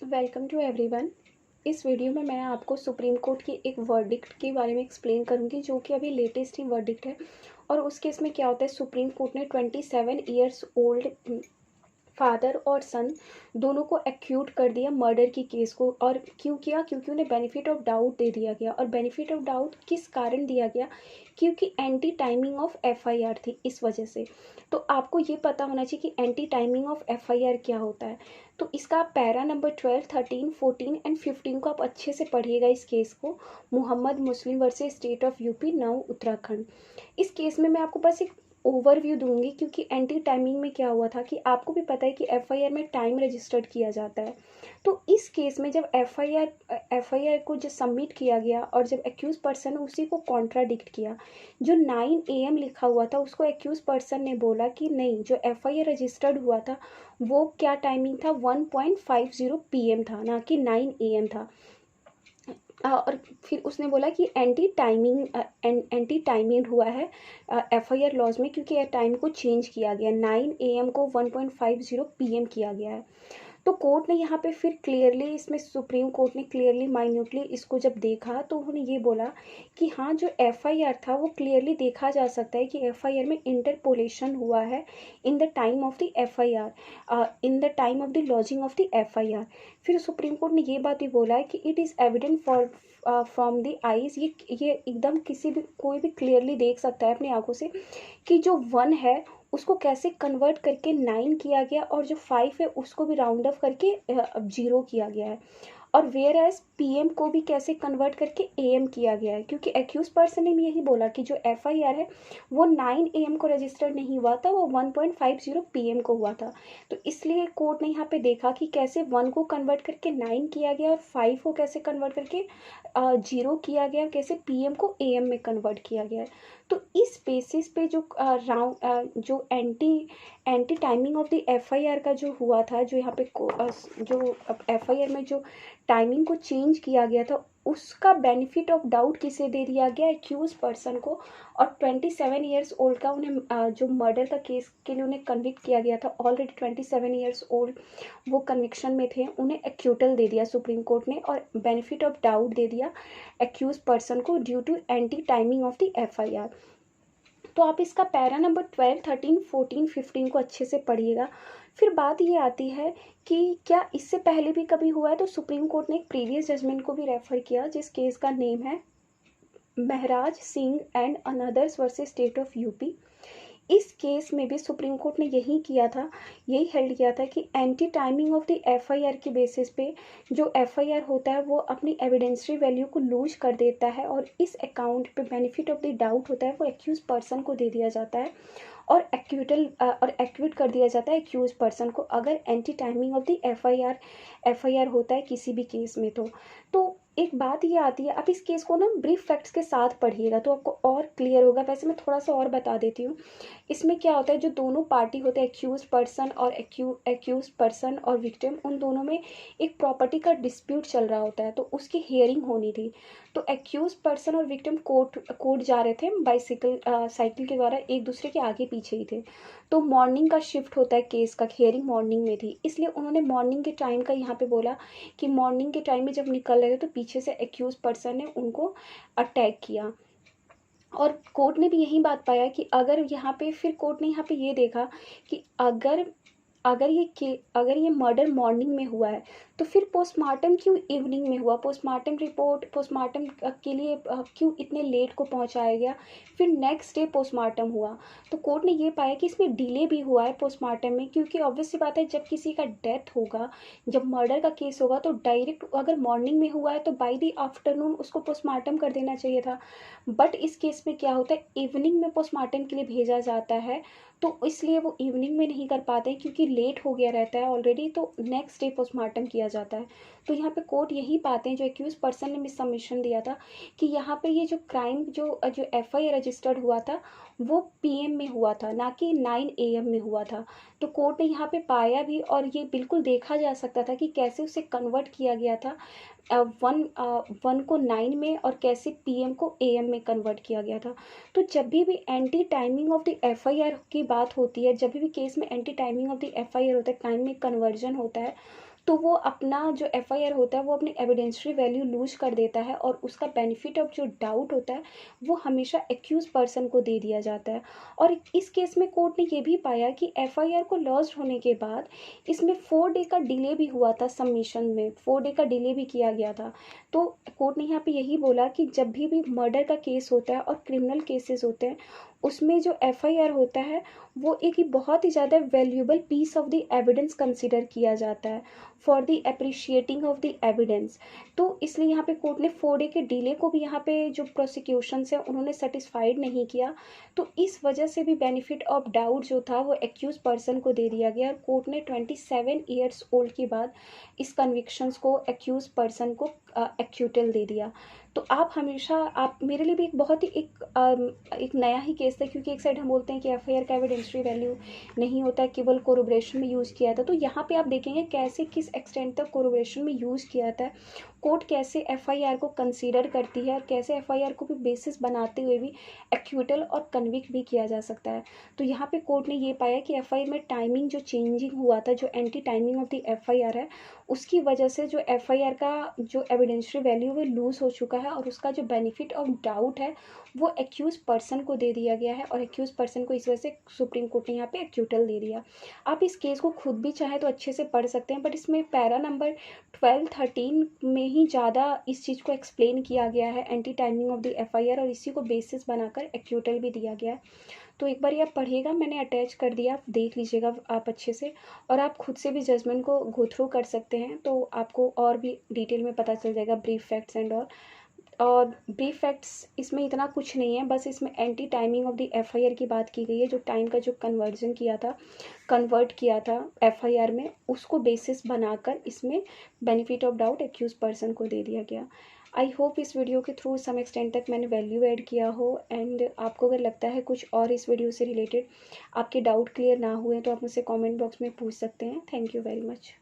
Welcome to everyone. इस video में मैं आपको सुप्रीम कोर्ट की एक वर्डिक्ट के बारे में एक्सप्लेन करूंगी जो कि अभी लेटेस्ट ही वर्डिक्ट है। और उस केस में क्या होता है, सुप्रीम कोर्ट ने 27 ईयर्स ओल्ड फादर और सन दोनों को एक्यूट कर दिया मर्डर की केस को। और क्यों किया? क्योंकि उन्हें बेनिफिट ऑफ डाउट दे दिया गया। और बेनिफिट ऑफ डाउट किस कारण दिया गया? क्योंकि एंटी टाइमिंग ऑफ एफआईआर थी, इस वजह से। तो आपको ये पता होना चाहिए कि एंटी टाइमिंग ऑफ एफआईआर क्या होता है। तो इसका आप पैरा नंबर 12, 13, 14 एंड 15 को आप अच्छे से पढ़िएगा इस केस को। Mohammed Muslim versus state of UP now Uttarakhand. इस केस में मैं आपको बस एक ओवरव्यू दूंगी, क्योंकि एंटी टाइमिंग में क्या हुआ था कि आपको भी पता है कि एफआईआर में टाइम रजिस्टर्ड किया जाता है। तो इस केस में जब एफआईआर को जो सबमिट किया गया और जब एक्यूज पर्सन ने उसी को कॉन्ट्राडिक्ट किया, जो 9 AM लिखा हुआ था उसको एक्यूज पर्सन ने बोला कि नहीं, जो एफआईआर रजिस्टर्ड हुआ था वो क्या टाइमिंग था, 1.50 PM था, ना कि 9 AM था। और फिर उसने बोला कि एंटी टाइमिंग हुआ है एफआईआर लॉज में, क्योंकि टाइम को चेंज किया गया, 9 AM को 1.50 PM किया गया है। तो कोर्ट ने यहाँ पे फिर क्लियरली, इसमें सुप्रीम कोर्ट ने क्लियरली माइन्यूटली इसको जब देखा तो उन्होंने ये बोला कि हाँ, जो एफआईआर था वो क्लियरली देखा जा सकता है कि एफआईआर में इंटरपोलेशन हुआ है in the time of the FIR, in the time of the lodging of the FIR. फिर सुप्रीम कोर्ट ने ये बात भी बोला है कि it is evident for from the eyes, ये एकदम किसी भी कोई भी क्लियरली देख सकता है अपनी आंखों से कि जो 1 है उसको कैसे कन्वर्ट करके 9 किया गया, और जो 5 है उसको भी राउंड ऑफ करके 0 किया गया है। और वेयर एज PM को भी कैसे कन्वर्ट करके AM किया गया है, क्योंकि एक्यूज पर्सन ने भी यही बोला कि जो एफआईआर है वो 9 AM को रजिस्टर्ड नहीं हुआ था, वो 1.50 PM को हुआ था। तो इसलिए कोर्ट ने यहाँ पे देखा कि कैसे 1 को कन्वर्ट करके 9 किया गया और 5 को कैसे कन्वर्ट करके 0 किया गया, कैसे PM को AM में कन्वर्ट किया गया है। तो इस बेसिस पे जो जो anti timing of the FIR का जो हुआ था, जो यहाँ पे जो एफआईआर में जो टाइमिंग को चेंज किया गया था, उसका बेनिफिट ऑफ डाउट किसे दे दिया गया? एक्यूज पर्सन को। और 27 ईयर्स ओल्ड का उन्हें जो मर्डर का केस के लिए उन्हें कन्विक्ट किया गया था, ऑलरेडी 27 ईयर्स ओल्ड वो कन्विक्शन में थे, उन्हें एक्यूटल दे दिया सुप्रीम कोर्ट ने, और बेनिफिट ऑफ डाउट दे दिया एक्यूज पर्सन को due to ante timing of the FIR. तो आप इसका पैरा नंबर 12, 13, 14, 15 को अच्छे से पढ़िएगा। फिर बात ये आती है कि क्या इससे पहले भी कभी हुआ है? तो सुप्रीम कोर्ट ने एक प्रीवियस जजमेंट को भी रेफर किया, जिस केस का नेम है Maharaj Singh and anothers versus state of UP. इस केस में भी सुप्रीम कोर्ट ने यही किया था, यही हेल्ड किया था कि anti timing of the FIR के बेसिस पे जो एफआईआर होता है वो अपनी एविडेंसरी वैल्यू को लूज कर देता है, और इस अकाउंट पे बेनिफिट ऑफ द डाउट होता है वो एक्यूज पर्सन को दे दिया जाता है, और एक्विट कर दिया जाता है एक्यूज पर्सन को, अगर anti timing of the FIR होता है किसी भी केस में। तो एक बात ये आती है, आप इस केस को ना ब्रीफ फैक्ट्स के साथ पढ़िएगा तो आपको और क्लियर होगा। वैसे मैं थोड़ा सा और बता देती हूँ। इसमें क्या होता है, जो दोनों पार्टी होते हैं, एक्यूज पर्सन और विक्टिम, उन दोनों में एक प्रॉपर्टी का डिस्प्यूट चल रहा होता है, तो उसकी हियरिंग होनी थी। तो एक्यूज पर्सन और विक्टिम कोर्ट जा रहे थे साइकिल के द्वारा, एक दूसरे के आगे पीछे ही थे। तो मॉर्निंग का शिफ्ट होता है, केस का हियरिंग मॉर्निंग में थी, इसलिए उन्होंने मॉर्निंग के टाइम का यहाँ पे बोला कि मॉर्निंग के टाइम में जब निकल रहे थे तो पीछे से एक्यूज पर्सन ने उनको अटैक किया। और कोर्ट ने भी यही बात पाया कि अगर यहाँ पे, फिर कोर्ट ने यहाँ पे ये देखा कि अगर ये मर्डर मॉर्निंग में हुआ है तो फिर पोस्टमार्टम क्यों इवनिंग में हुआ? पोस्टमार्टम के लिए क्यों इतने लेट को पहुंचाया गया? फिर नेक्स्ट डे पोस्टमार्टम हुआ। तो कोर्ट ने ये पाया कि इसमें डिले भी हुआ है पोस्टमार्टम में, क्योंकि ऑब्वियस सी बात है, जब किसी का डेथ होगा, जब मर्डर का केस होगा, तो डायरेक्ट अगर मॉर्निंग में हुआ है तो बाय द आफ्टरनून उसको पोस्टमार्टम कर देना चाहिए था। बट इस केस में क्या होता है, इवनिंग में पोस्टमार्टम के लिए भेजा जाता है, तो इसलिए वो इवनिंग में नहीं कर पाते हैं क्योंकि लेट हो गया रहता है ऑलरेडी, तो नेक्स्ट डे पोस्टमार्टम किया जाता है। तो यहाँ पे कोर्ट यही पाते हैं, जो एक्यूज पर्सन ने मिस सबमिशन दिया था कि यहाँ पे ये जो क्राइम जो जो एफआईआर रजिस्टर्ड हुआ था वो PM में हुआ था, ना कि 9 AM में हुआ था। तो कोर्ट ने यहाँ पे पाया भी, और ये बिल्कुल देखा जा सकता था कि कैसे उसे कन्वर्ट किया गया था 1 को 9 में, और कैसे PM को AM में कन्वर्ट किया गया था। तो जब भी anti timing of the FIR की बात होती है, जब भी केस में anti timing of the FIR होता है, टाइम में कन्वर्जन होता है, तो वो अपना जो एफआईआर होता है वो अपनी एविडेंशियरी वैल्यू लूज कर देता है और उसका बेनिफिट ऑफ जो डाउट होता है वो हमेशा एक्यूज पर्सन को दे दिया जाता है। और इस केस में कोर्ट ने ये भी पाया कि एफआईआर को लॉस्ट होने के बाद इसमें 4 डे का डिले भी हुआ था, सबमिशन में 4 डे का डिले भी किया गया था। तो कोर्ट ने यहाँ पे यही बोला कि जब भी मर्डर का केस होता है और क्रिमिनल केसेस होते हैं उसमें जो एफआईआर होता है वो एक ही बहुत ही ज़्यादा valuable piece of the evidence consider किया जाता है for the appreciating of the evidence. तो इसलिए यहाँ पे कोर्ट ने 4 डे के डिले को भी यहाँ पे जो प्रोसिक्यूशंस है उन्होंने सेटिस्फाइड नहीं किया। तो इस वजह से भी बेनिफिट ऑफ डाउट जो था वो एक्यूज पर्सन को दे दिया गया और कोर्ट ने 27 ईयर्स ओल्ड के बाद इस कन्विक्शंस को एक्यूज पर्सन को एक्यूटल दे दिया। तो आप हमेशा आप मेरे लिए भी एक बहुत ही एक नया ही केस था, क्योंकि एक साइड हम बोलते हैं कि एफआईआर का एविडेंशियरी वैल्यू नहीं होता है, केवल कोरोबरेशन में यूज़ किया था। तो यहाँ पे आप देखेंगे कैसे किस एक्सटेंट तक कोरोबरेशन में यूज़ किया जाता है, कोर्ट कैसे एफआईआर को कंसीडर करती है और कैसे एफआईआर को भी बेसिस बनाते हुए भी एक्यूटल और कन्विक्ट भी किया जा सकता है। तो यहाँ पे कोर्ट ने ये पाया कि एफआईआर में टाइमिंग जो चेंजिंग हुआ था, जो anti timing of the FIR है, उसकी वजह से जो एफआईआर का जो एविडेंशियरी वैल्यू वो लूज़ हो चुका है और उसका जो बेनिफिट ऑफ डाउट है वो एक्यूज पर्सन को दे दिया गया है और एक्यूज पर्सन को इस वजह से सुप्रीम कोर्ट ने यहाँ पे एक्यूटल दे दिया। आप इस केस को खुद भी चाहे तो अच्छे से पढ़ सकते हैं, बट इसमें पैरा नंबर 12-13 में ही ज़्यादा इस चीज़ को एक्सप्लेन किया गया है, anti timing of the FIR, और इसी को बेसिस बनाकर एक्यूटल भी दिया गया है। तो एक बार ये आप पढ़िएगा, मैंने अटैच कर दिया, आप देख लीजिएगा आप अच्छे से, और आप खुद से भी जजमेंट को गो थ्रू कर सकते हैं तो आपको और भी डिटेल में पता चल जाएगा, ब्रीफ फैक्ट्स एंड ऑल। और ब्रीफ फैक्ट्स इसमें इतना कुछ नहीं है, बस इसमें anti timing of the FIR की बात की गई है, जो टाइम का जो कन्वर्ट किया था एफआईआर में, उसको बेसिस बनाकर इसमें benefit of doubt accused person को दे दिया गया। आई होप इस वीडियो के थ्रू सम एक्सटेंट तक मैंने वैल्यू ऐड किया हो, एंड आपको अगर लगता है कुछ और इस वीडियो से रिलेटेड आपके डाउट क्लियर ना हुए तो आप मुझसे कमेंट बॉक्स में पूछ सकते हैं। Thank you very much.